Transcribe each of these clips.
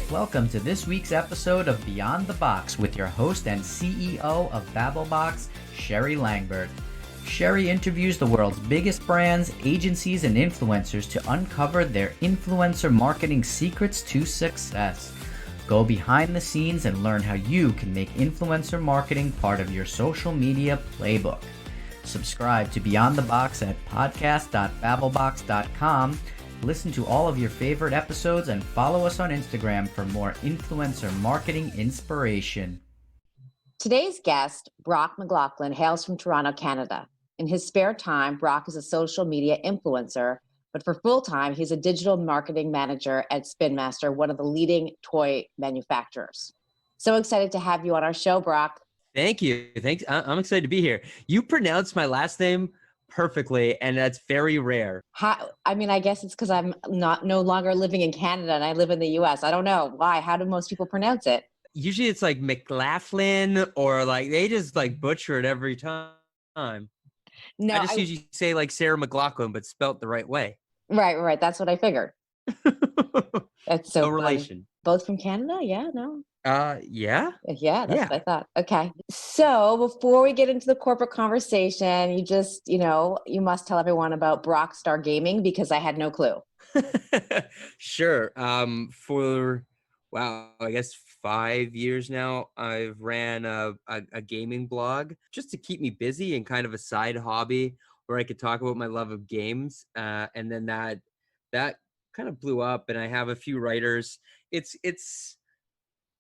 Welcome to this week's episode of Beyond the Box with your host and CEO of BabbleBox, Sherry Langbert. Sherry interviews the world's biggest brands, agencies, and influencers to uncover their influencer marketing secrets to success. Go behind the scenes and learn how you can make influencer marketing part of your social media playbook. Subscribe to Beyond the Box at podcast.babblebox.com. Listen to all of your favorite episodes and follow us on Instagram for more influencer marketing inspiration. Today's guest, Brock McLaughlin, hails from Toronto, Canada. In his spare time, Brock is a social media influencer, but for full time, he's a digital marketing manager at Spin Master, one of the leading toy manufacturers. So excited to have you on our show, Brock. Thank you. Thanks. I'm excited to be here. You pronounced my last name perfectly, and that's very rare. I guess it's because I'm no longer living in Canada and I live in the US. I don't know why. How do most people pronounce it? Usually it's like McLaughlin, or like they just like butcher it every time. No, I just usually say like Sarah McLaughlin, but spelt the right way. Right. That's what I figured. That's so no funny. relation. Both from Canada? Yeah, no. Yeah. Yeah, that's what I thought. Okay. So before we get into the corporate conversation, you must tell everyone about Brockstar Gaming because I had no clue. Sure. I guess 5 years now, I've ran a gaming blog just to keep me busy and kind of a side hobby where I could talk about my love of games. And then that kind of blew up, and I have a few writers. It's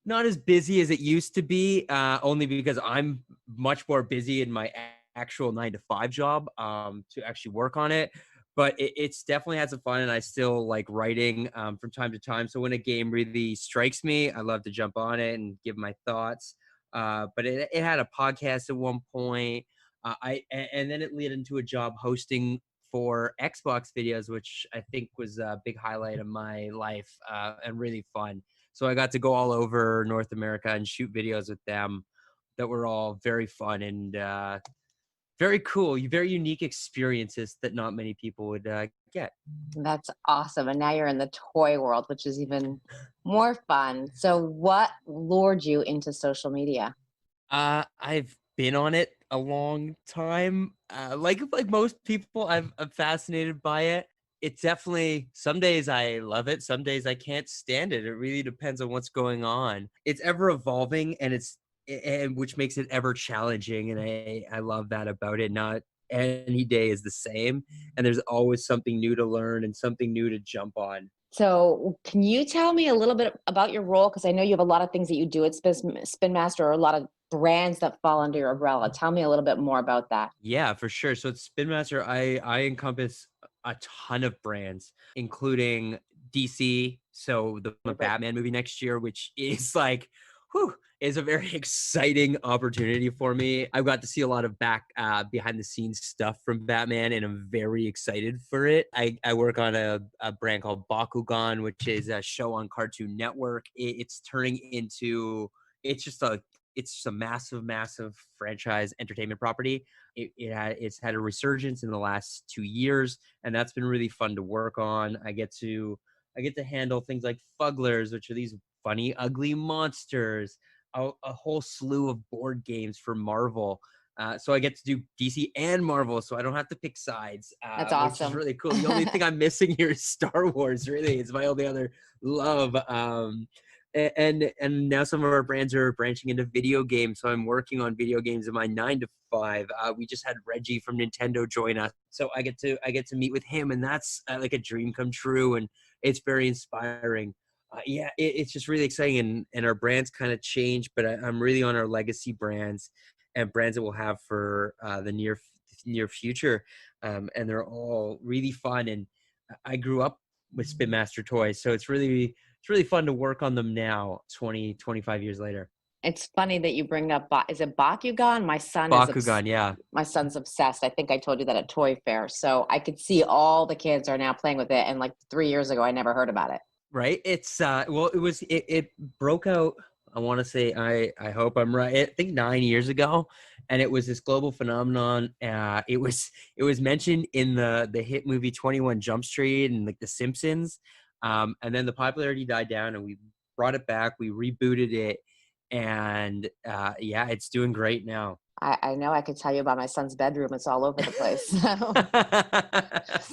not as busy as it used to be, only because I'm much more busy in my actual 9-to-5 job to actually work on it. But it's definitely had some fun, and I still like writing from time to time. So when a game really strikes me, I love to jump on it and give my thoughts. But it had a podcast at one point. And then it led into a job hosting for Xbox videos, which I think was a big highlight of my life and really fun. So I got to go all over North America and shoot videos with them that were all very fun and very cool, very unique experiences that not many people would get. That's awesome. And now you're in the toy world, which is even more fun. So what lured you into social media? I've been on it a long time. Like most people, I'm fascinated by it. It's definitely, some days I love it, some days I can't stand it. It really depends on what's going on. It's ever evolving, and which makes it ever challenging, and I love that about it. Not any day is the same, and there's always something new to learn and something new to jump on. So can you tell me a little bit about your role? Because I know you have a lot of things that you do at Spin Master, or a lot of brands that fall under your umbrella. Tell me a little bit more about that. Yeah, for sure. So at Spin Master, I encompass a ton of brands, including DC. So the Batman movie next year, which is like, is a very exciting opportunity for me. I've got to see a lot of behind the scenes stuff from Batman, and I'm very excited for it. I work on a brand called Bakugan, which is a show on Cartoon Network. It's turning into, it's just a massive franchise entertainment property. It's had a resurgence in the last 2 years, and that's been really fun to work on. I get to handle things like Fugglers, which are these funny, ugly monsters, a whole slew of board games for Marvel. So I get to do DC and Marvel, so I don't have to pick sides. That's awesome. Which is really cool. The only thing I'm missing here is Star Wars, really. It's my only other love. And now some of our brands are branching into video games, so I'm working on video games in my 9-to-5. We just had Reggie from Nintendo join us, so I get to meet with him, and that's like a dream come true, and it's very inspiring. It's just really exciting, and our brands kind of change, but I'm really on our legacy brands and brands that we'll have for the near future, and they're all really fun. And I grew up with Spin Master toys, so it's really fun to work on them now, 25 years later. It's funny that you bring up, is it Bakugan? Yeah. My son's obsessed. I think I told you that at Toy Fair. So I could see all the kids are now playing with it. And like 3 years ago, I never heard about it. Right. It's, it broke out, I want to say, I hope I'm right, I think 9 years ago. And it was this global phenomenon. It was mentioned in the hit movie 21 Jump Street and like The Simpsons. And then the popularity died down, and we brought it back. We rebooted it, and yeah, it's doing great now. I know I could tell you about my son's bedroom. It's all over the place.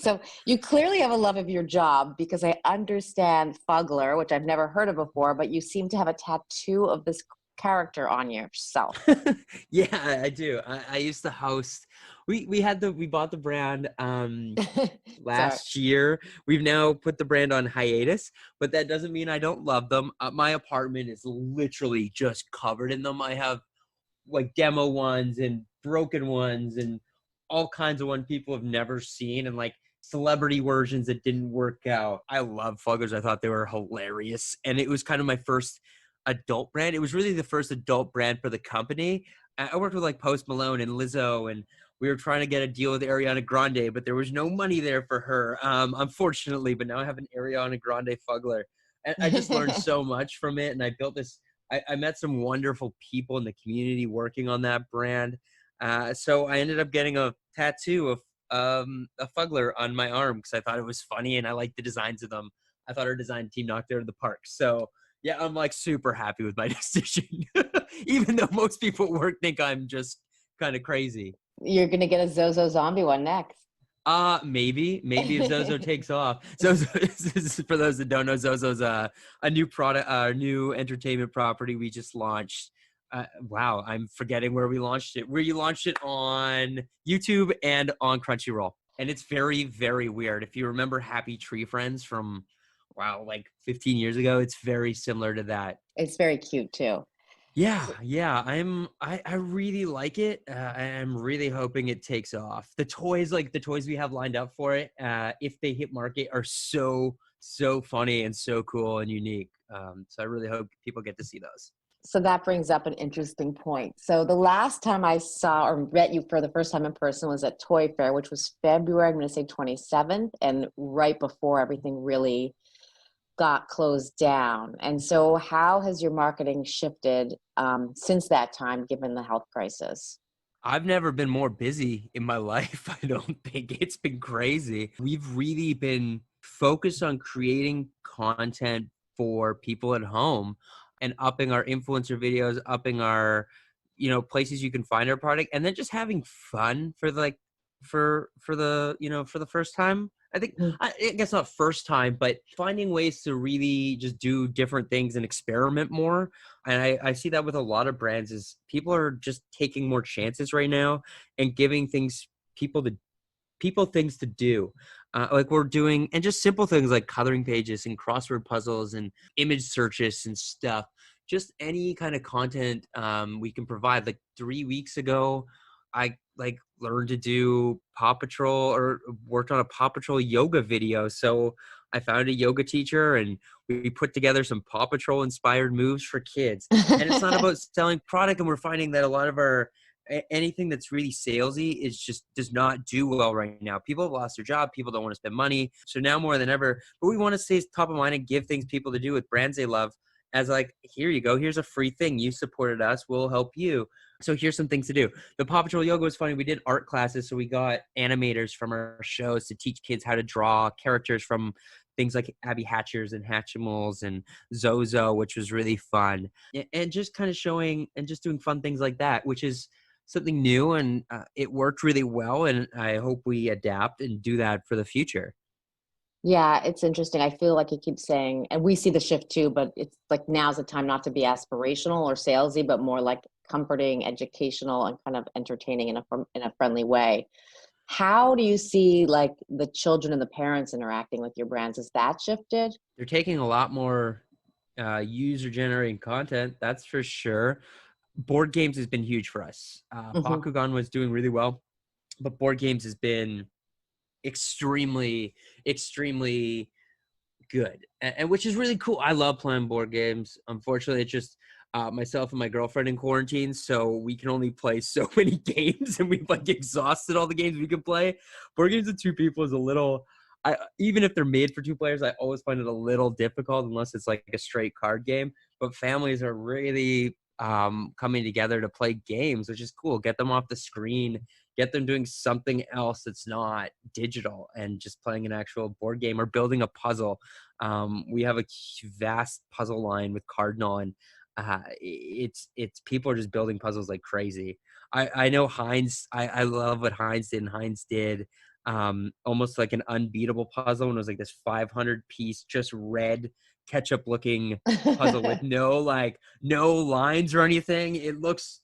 So you clearly have a love of your job, because I understand Fugler, which I've never heard of before, but you seem to have a tattoo of this character on yourself. Yeah, I do. I used to host. We bought the brand Sorry. last year. We've now put the brand on hiatus, but that doesn't mean I don't love them. My apartment is literally just covered in them. I have like demo ones and broken ones and all kinds of ones people have never seen, and like celebrity versions that didn't work out. I love Fuggers. I thought they were hilarious. And it was kind of my first adult brand. It was really the first adult brand for the company. I worked with like Post Malone and Lizzo, and we were trying to get a deal with Ariana Grande, but there was no money there for her, unfortunately. But now I have an Ariana Grande Fugler. And I just learned so much from it. And I built this, I met some wonderful people in the community working on that brand. So I ended up getting a tattoo of a Fugler on my arm because I thought it was funny and I liked the designs of them. I thought our design team knocked it out of the park. So yeah, I'm like super happy with my decision, even though most people at work think I'm just kind of crazy. You're going to get a Zozo Zombie one next. Maybe if Zozo takes off. Zozo, for those that don't know, Zozo's a new product, new entertainment property we just launched. Wow, I'm forgetting where we launched it. We launched it on YouTube and on Crunchyroll. And it's very, very weird. If you remember Happy Tree Friends from, wow, like 15 years ago, it's very similar to that. It's very cute too. Yeah, I really like it. I'm really hoping it takes off. The toys we have lined up for it, if they hit market, are so funny and so cool and unique. So I really hope people get to see those. So that brings up an interesting point. So the last time I saw or met you for the first time in person was at Toy Fair, which was February, I'm going to say 27th, and right before everything really got closed down. And so how has your marketing shifted since that time, given the health crisis? I've never been more busy in my life. I don't think. It's been crazy. We've really been focused on creating content for people at home and upping our influencer videos, upping our, places you can find our product, and then just having fun for the first time. I think, I guess not first time, but finding ways to really just do different things and experiment more. And I see that with a lot of brands is people are just taking more chances right now and giving people things to do. Like we're doing, and just simple things like coloring pages and crossword puzzles and image searches and stuff. Just any kind of content we can provide. Like 3 weeks ago, I learned to do Paw Patrol or worked on a Paw Patrol yoga video. So I found a yoga teacher and we put together some Paw Patrol inspired moves for kids. And it's not about selling product. And we're finding that a lot of anything that's really salesy is just does not do well right now. People have lost their job. People don't want to spend money. So now more than ever, but we want to stay top of mind and give things people to do with brands they love. As like, here you go. Here's a free thing. You supported us. We'll help you. So here's some things to do. The Paw Patrol yoga was funny. We did art classes. So we got animators from our shows to teach kids how to draw characters from things like Abby Hatchers and Hatchimals and Zozo, which was really fun. And just kind of showing and just doing fun things like that, which is something new. And it worked really well. And I hope we adapt and do that for the future. Yeah, it's interesting. I feel like you keep saying, and we see the shift too, but it's like now's the time not to be aspirational or salesy, but more like comforting, educational, and kind of entertaining in a friendly way. How do you see like the children and the parents interacting with your brands? Has that shifted? They're taking a lot more user-generated content, that's for sure. Board games has been huge for us. Bakugan was doing really well, but board games has been extremely good, and which is really cool. I love playing board games. Unfortunately, it's just myself and my girlfriend in quarantine, so we can only play so many games, and we've like exhausted all the games we can play. Board games with two people is a little, even if they're made for two players, I always find it a little difficult unless it's like a straight card game. But families are really coming together to play games, which is cool. Get them off the screen, get them doing something else that's not digital and just playing an actual board game or building a puzzle. We have a vast puzzle line with Cardinal, and it's people are just building puzzles like crazy. I know Heinz. I love what Heinz did. And Heinz did almost like an unbeatable puzzle, and it was like this 500 piece, just red ketchup looking puzzle with no lines or anything. It looks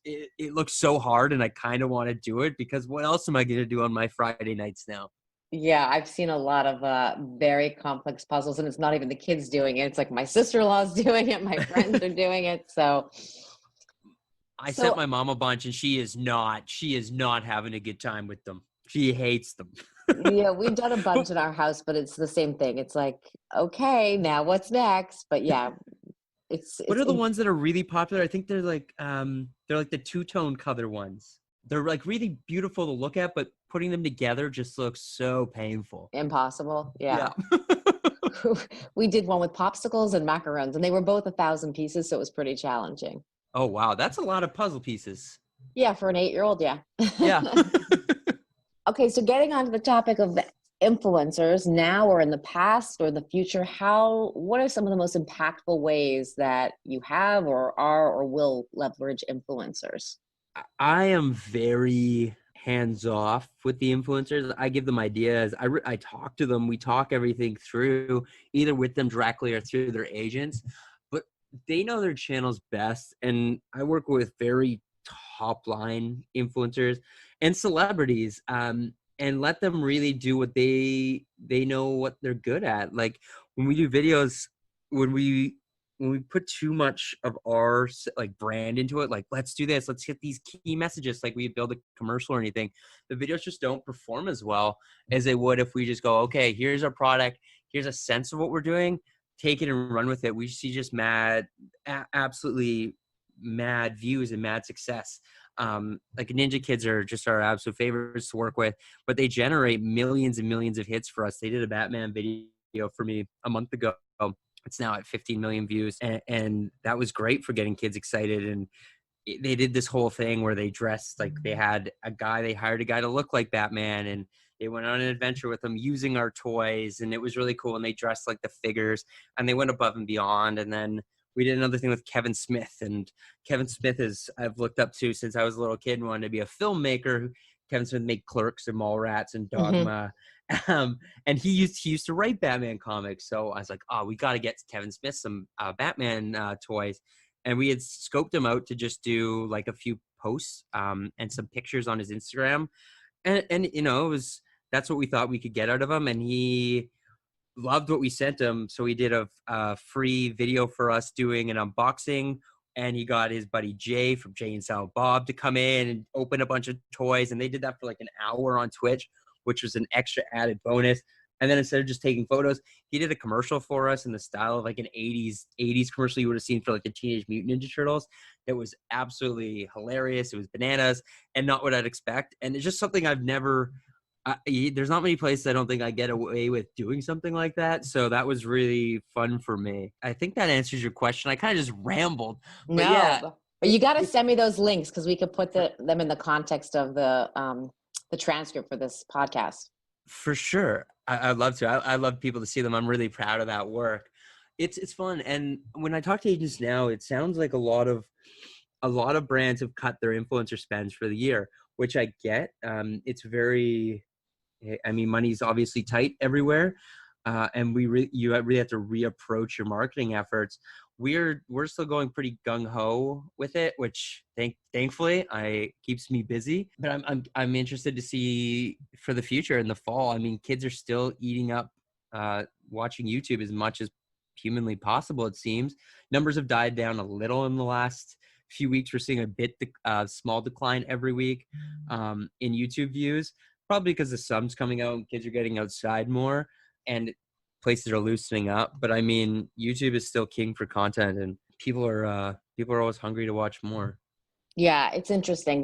so hard, and I kind of want to do it because what else am I going to do on my Friday nights now? Yeah, I've seen a lot of very complex puzzles, and it's not even the kids doing it. It's like my sister-in-law's doing it, my friends are doing it. I So sent my mom a bunch, and she is not having a good time with them. She hates them. yeah, we've done a bunch in our house, but it's the same thing. It's like, okay, now what's next? But yeah, What it's are the ones that are really popular? I think they're like the two-tone color ones. They're like really beautiful to look at, but putting them together just looks so painful. impossible. Yeah. Yeah. We did one with popsicles and macarons, and they were both 1,000 pieces, so it was pretty challenging. Oh wow, that's a lot of puzzle pieces. Yeah, for an 8-year-old, yeah. Yeah. Okay, so getting on to the topic of influencers now or in the past or the future, what are some of the most impactful ways that you have or are or will leverage influencers? I am very hands off with the influencers. I give them ideas. I talk to them. We talk everything through, either with them directly or through their agents. But they know their channels best, and I work with very top line influencers and celebrities, and let them really do what they know what they're good at. Like when we do videos, when we put too much of our like brand into it, like let's do this, let's hit these key messages, like we build a commercial or anything, the videos just don't perform as well as they would if we just go, okay, here's our product, here's a sense of what we're doing, take it and run with it. We see just absolutely mad views and mad success. Like Ninja Kids are just our absolute favorites to work with, but they generate millions and millions of hits for us. They did a Batman video for me a month ago. It's now at 15 million views, and that was great for getting kids excited. And they did this whole thing where they dressed like they hired a guy to look like Batman, and they went on an adventure with him using our toys, and it was really cool. And they dressed like the figures, and they went above and beyond. And then we did another thing with Kevin Smith, and Kevin Smith I've looked up to since I was a little kid and wanted to be a filmmaker. Kevin Smith made Clerks and Mallrats and Dogma. And he used to write Batman comics. So I was like, oh, we got to get Kevin Smith some Batman toys. And we had scoped him out to just do like a few posts and some pictures on his Instagram. And that's what we thought we could get out of him. And he loved what we sent him. So he did a free video for us doing an unboxing. And he got his buddy Jay from Jay and Silent Bob to come in and open a bunch of toys. And they did that for like an hour on Twitch, which was an extra added bonus. And then instead of just taking photos, he did a commercial for us in the style of like an 80s commercial you would have seen for like the Teenage Mutant Ninja Turtles. It was absolutely hilarious. It was bananas and not what I'd expect. And it's just something I've never, there's not many places I don't think I get away with doing something like that. So that was really fun for me. I think that answers your question. I kind of just rambled. But yeah. But you got to send me those links because we could put them in the context of the transcript for this podcast. For sure. I'd love to. I love people to see them. I'm really proud of that work. It's fun. And when I talk to agents now, it sounds like a lot of brands have cut their influencer spends for the year, which I get. It's very, money's obviously tight everywhere. And you really have to reapproach your marketing efforts. We're still going pretty gung ho with it, which thankfully keeps me busy. But I'm interested to see for the future in the fall. I mean, kids are still eating up watching YouTube as much as humanly possible. It seems numbers have died down a little in the last few weeks. We're seeing a small decline every week in YouTube views, probably because the sun's coming out and kids are getting outside more and places are loosening up. But I mean, YouTube is still king for content, and people are always hungry to watch more. Yeah, it's interesting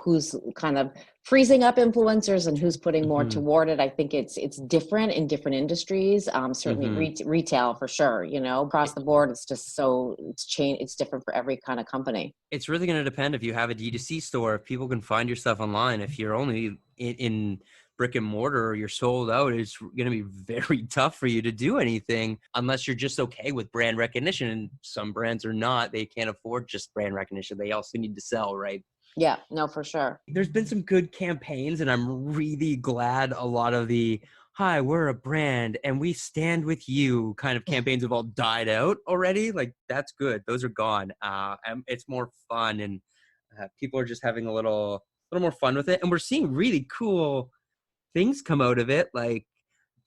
who's kind of freezing up influencers and who's putting more toward it. I think it's different in different industries. Certainly retail for sure, across the board. It's just it's different for every kind of company. It's really going to depend if you have a D2C store, if people can find your stuff online, if you're only in brick and mortar or you're sold out, it's going to be very tough for you to do anything unless you're just okay with brand recognition. And some brands are not. They can't afford just brand recognition. They also need to sell, right? Yeah, no, for sure. There's been some good campaigns, and I'm really glad a lot of the "Hi, we're a brand and we stand with you" kind of campaigns have all died out already. Like, that's good. Those are gone. And it's more fun, and people are just having a little more fun with it. And we're seeing really cool things come out of it. Like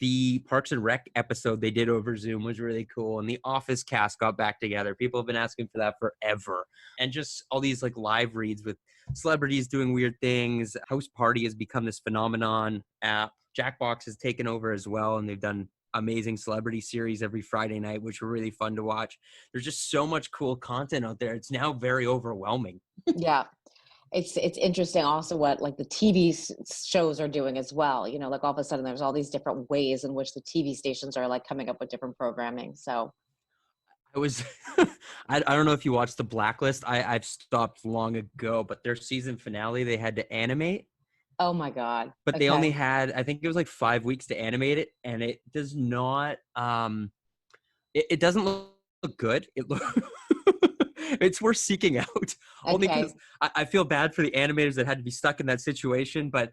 the Parks and Rec episode they did over Zoom was really cool. And the Office cast got back together. People have been asking for that forever. And just all these like live reads with celebrities doing weird things. House Party has become this phenomenon app. Jackbox has taken over as well. And they've done amazing celebrity series every Friday night, which were really fun to watch. There's just so much cool content out there. It's now very overwhelming. Yeah. It's interesting also what like the TV shows are doing as well. You know, like all of a sudden there's all these different ways in which the TV stations are like coming up with different programming. So I was, I don't know if you watched The Blacklist. I've stopped long ago, but their season finale, they had to animate. oh my God. But they Okay. only had, I think it was like 5 weeks to animate it. And it does not, it doesn't look good. It look, it's worth seeking out. Only Okay. because I feel bad for the animators that had to be stuck in that situation. But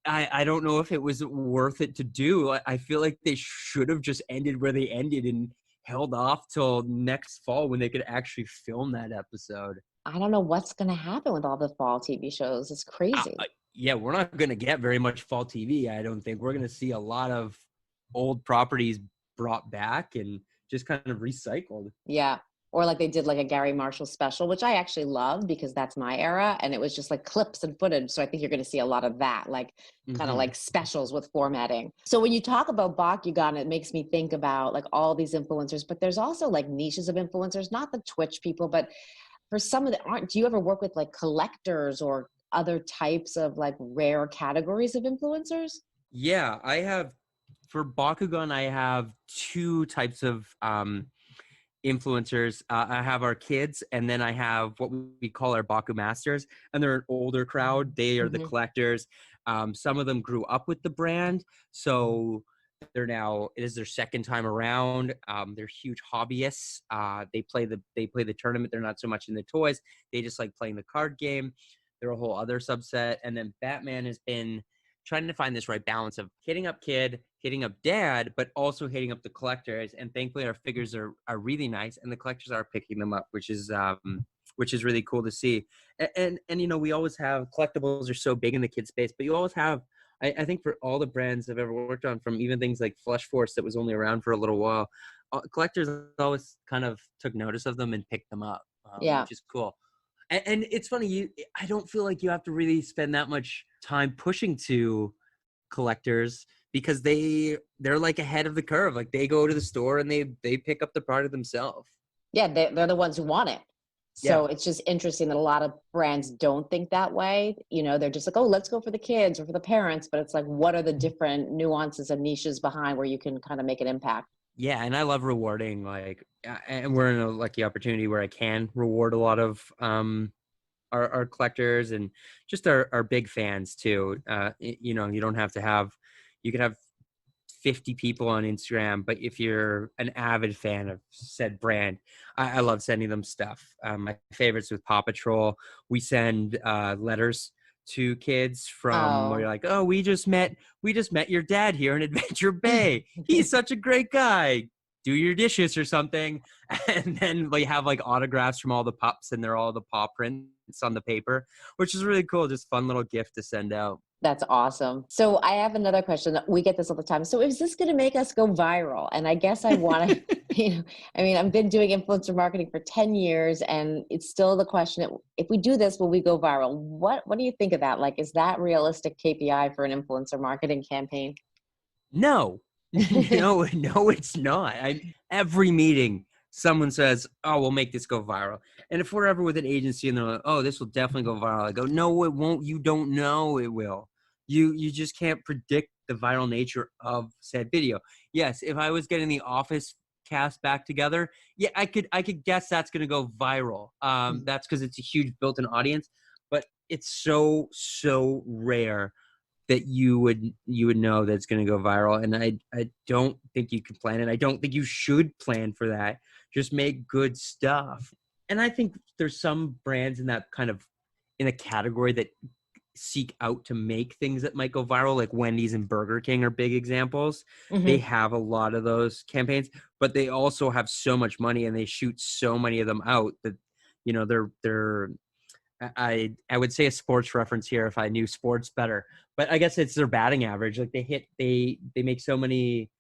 I don't know if it was worth it to do. I feel like they should have just ended where they ended and held off till next fall when they could actually film that episode. I don't know what's going to happen with all the fall TV shows. It's crazy. Yeah, we're not going to get very much fall TV. I don't think we're going to see a lot of old properties brought back and just kind of recycled. Yeah. Or like they did like a Gary Marshall special, which I actually love because that's my era. And it was just like clips and footage. So I think you're going to see a lot of that, like kind of like specials with formatting. So when you talk about Bakugan, it makes me think about like all these influencers, but there's also like niches of influencers, not the Twitch people, but for some of the do you ever work with like collectors or other types of like rare categories of influencers? Yeah, I have, for Bakugan, I have two types of influencers. I have our kids, and then I have what we call our Baku Masters, and they're an older crowd. They are the collectors. Some of them grew up with the brand, so they're now, it is their second time around. They're huge hobbyists. They play the tournament. They're not so much in the toys. They just like playing the card game. They're a whole other subset. And then Batman has been trying to find this right balance of hitting up kid, hitting up dad, but also hitting up the collectors. And thankfully our figures are really nice, and the collectors are picking them up, which is really cool to see. And you know, we always have, collectibles are so big in the kid space, but you always have, I think for all the brands I've ever worked on, from even things like Flush Force that was only around for a little while, collectors always kind of took notice of them and picked them up, which is cool. And it's funny, I don't feel like you have to really spend that much time pushing to collectors because they're like ahead of the curve. Like they go to the store and they pick up the product themselves. Yeah, they're the ones who want it. So it's just interesting that a lot of brands don't think that way. You know, they're just like, oh, let's go for the kids or for the parents. But it's like, what are the different nuances and niches behind where you can kind of make an impact? Yeah, and I love rewarding, like, and we're in a lucky opportunity where I can reward a lot of our collectors and just our big fans too. You know, you don't have to have, you could have 50 people on Instagram, but if you're an avid fan of said brand, I love sending them stuff. My favorites with Paw Patrol, we send letters to kids from where you're like, oh, we just met your dad here in Adventure Bay. He's such a great guy. Do your dishes or something. And then we have like autographs from all the pups, and they're all the paw prints on the paper, which is really cool. Just fun little gift to send out. That's awesome. So I have another question. We get this all the time. So is this going to make us go viral? And I guess I want to, you know, I mean, I've been doing influencer marketing for 10 years, and it's still the question, if we do this, will we go viral? What do you think of that? Like, is that realistic KPI for an influencer marketing campaign? No, no, it's not. Every meeting, someone says, oh, we'll make this go viral. And if we're ever with an agency and they're like, oh, this will definitely go viral, I go, no, it won't. You don't know it will. You just can't predict the viral nature of said video. Yes, if I was getting the Office cast back together, yeah, I could guess that's going to go viral. That's because it's a huge built-in audience, but it's so rare that you would know that's going to go viral. And I don't think you can plan it. I don't think you should plan for that. Just make good stuff. And I think there's some brands in that kind of in a category that seek out to make things that might go viral, like Wendy's and Burger King are big examples. They have a lot of those campaigns, but they also have so much money and they shoot so many of them out that, you know, they're I would say a sports reference here if I knew sports better, but I guess it's their batting average. Like they make so many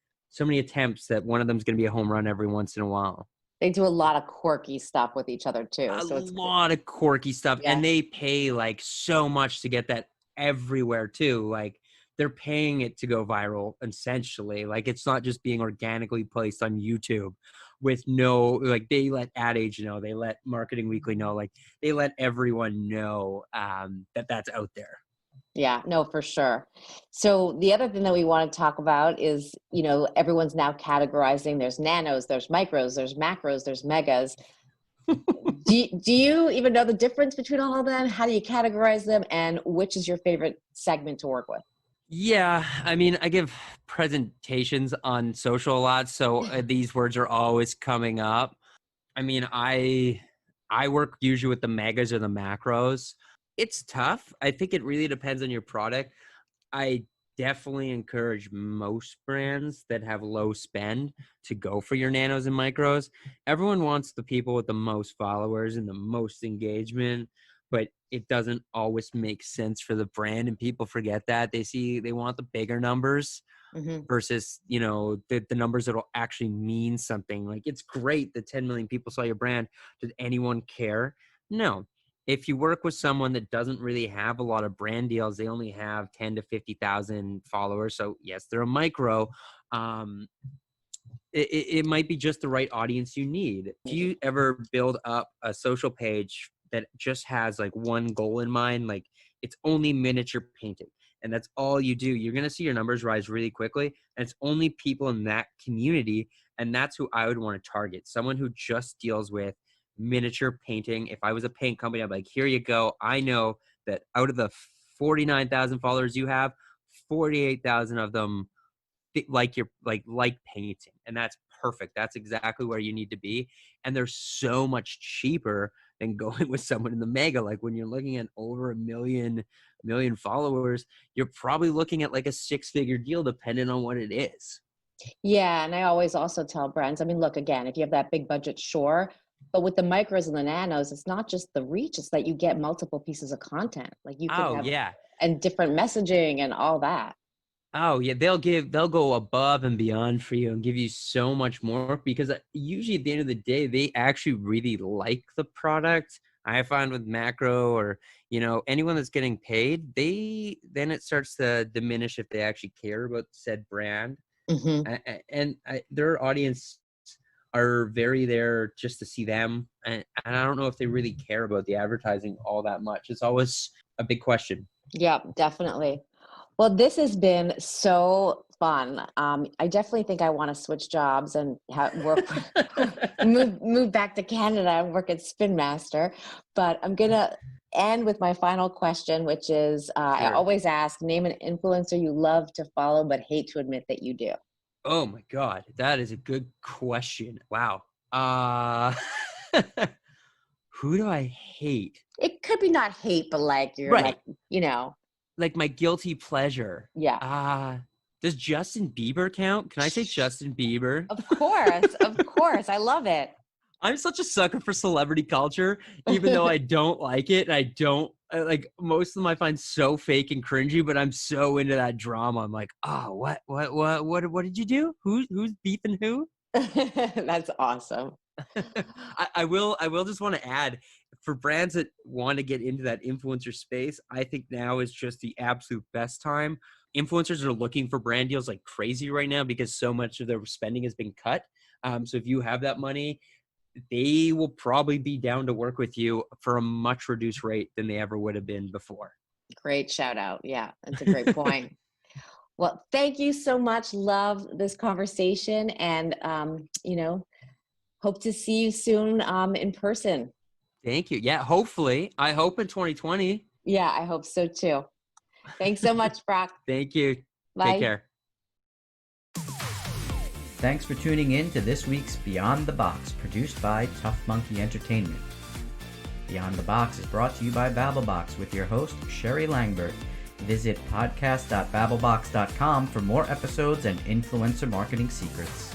attempts that one of them is going to be a home run every once in a while. They do a lot of quirky stuff with each other too. A So it's lot of quirky stuff, Yeah. and they pay like so much to get that everywhere too. Like they're paying it to go viral essentially. Like it's not just being organically placed on YouTube with no, like they let Ad Age know, they let Marketing Weekly know, like they let everyone know that that's out there. Yeah, no, for sure. So the other thing that we want to talk about is, you know, everyone's now categorizing. There's nanos, there's micros, there's macros, there's megas. Do you even know the difference between all of them? How do you categorize them? And which is your favorite segment to work with? Yeah, I mean, I give presentations on social a lot, so these words are always coming up. I mean, I work usually with the megas or the macros. It's tough. I think it really depends on your product. I definitely encourage most brands that have low spend to go for your nanos and micros. Everyone wants the people with the most followers and the most engagement, but it doesn't always make sense for the brand, and people forget that. They want the bigger numbers versus, you know, the numbers that will actually mean something. Like it's great that 10 million people saw your brand. Did anyone care? No. If you work with someone that doesn't really have a lot of brand deals, they only have 10 to 50,000 followers. So yes, they're a micro. It might be just the right audience you need. If you ever build up a social page that just has like one goal in mind, like it's only miniature painting, and that's all you do, you're going to see your numbers rise really quickly. And it's only people in that community. And that's who I would want to target. Someone who just deals with miniature painting. If I was a paint company, I'd be like, here you go. I know that out of the 49,000 followers you have, 48,000 of them like painting, and that's perfect. That's exactly where you need to be. And they're so much cheaper than going with someone in the mega. Like when you're looking at over a million followers, you're probably looking at like a 6-figure deal depending on what it is. Yeah, and I always also tell brands, I mean, look, again, if you have that big budget, sure. But with the micros and the nanos, it's not just the reach, it's that you get multiple pieces of content. Like you can have and different messaging and all that. Oh yeah, they'll go above and beyond for you and give you so much more, because usually at the end of the day, they actually really like the product. I find with macro or, you know, anyone that's getting paid, then it starts to diminish if they actually care about said brand. And their audience are very there just to see them. And I don't know if they really care about the advertising all that much. It's always a big question. Yeah, definitely. Well, this has been so fun. I definitely think I want to switch jobs and work, move back to Canada and work at Spin Master. But I'm going to end with my final question, which is I always ask, name an influencer you love to follow but hate to admit that you do. Oh my God, that is a good question. Wow. Who do I hate? It could be not hate, but like you're like, you know. Like my guilty pleasure. Yeah. Does Justin Bieber count? Can I say Justin Bieber? Of course. Of course. I love it. I'm such a sucker for celebrity culture, even though I don't like it. And I don't like most of them I find so fake and cringy, but I'm so into that drama. I'm like, oh, what did you do? Who's beefing who? That's awesome. I will just want to add, for brands that want to get into that influencer space, I think now is just the absolute best time. Influencers are looking for brand deals like crazy right now because so much of their spending has been cut. So if you have that money, they will probably be down to work with you for a much reduced rate than they ever would have been before. Great shout out. Yeah, that's a great point. Well, thank you so much. Love this conversation, and you know, hope to see you soon in person. Thank you. Yeah, hopefully. I hope in 2020. Yeah, I hope so too. Thanks so much, Brock. Thank you. Bye. Take care. Thanks for tuning in to this week's Beyond the Box, produced by Tough Monkey Entertainment. Beyond the Box is brought to you by BabbleBox with your host, Sherry Langbert. Visit podcast.babblebox.com for more episodes and influencer marketing secrets.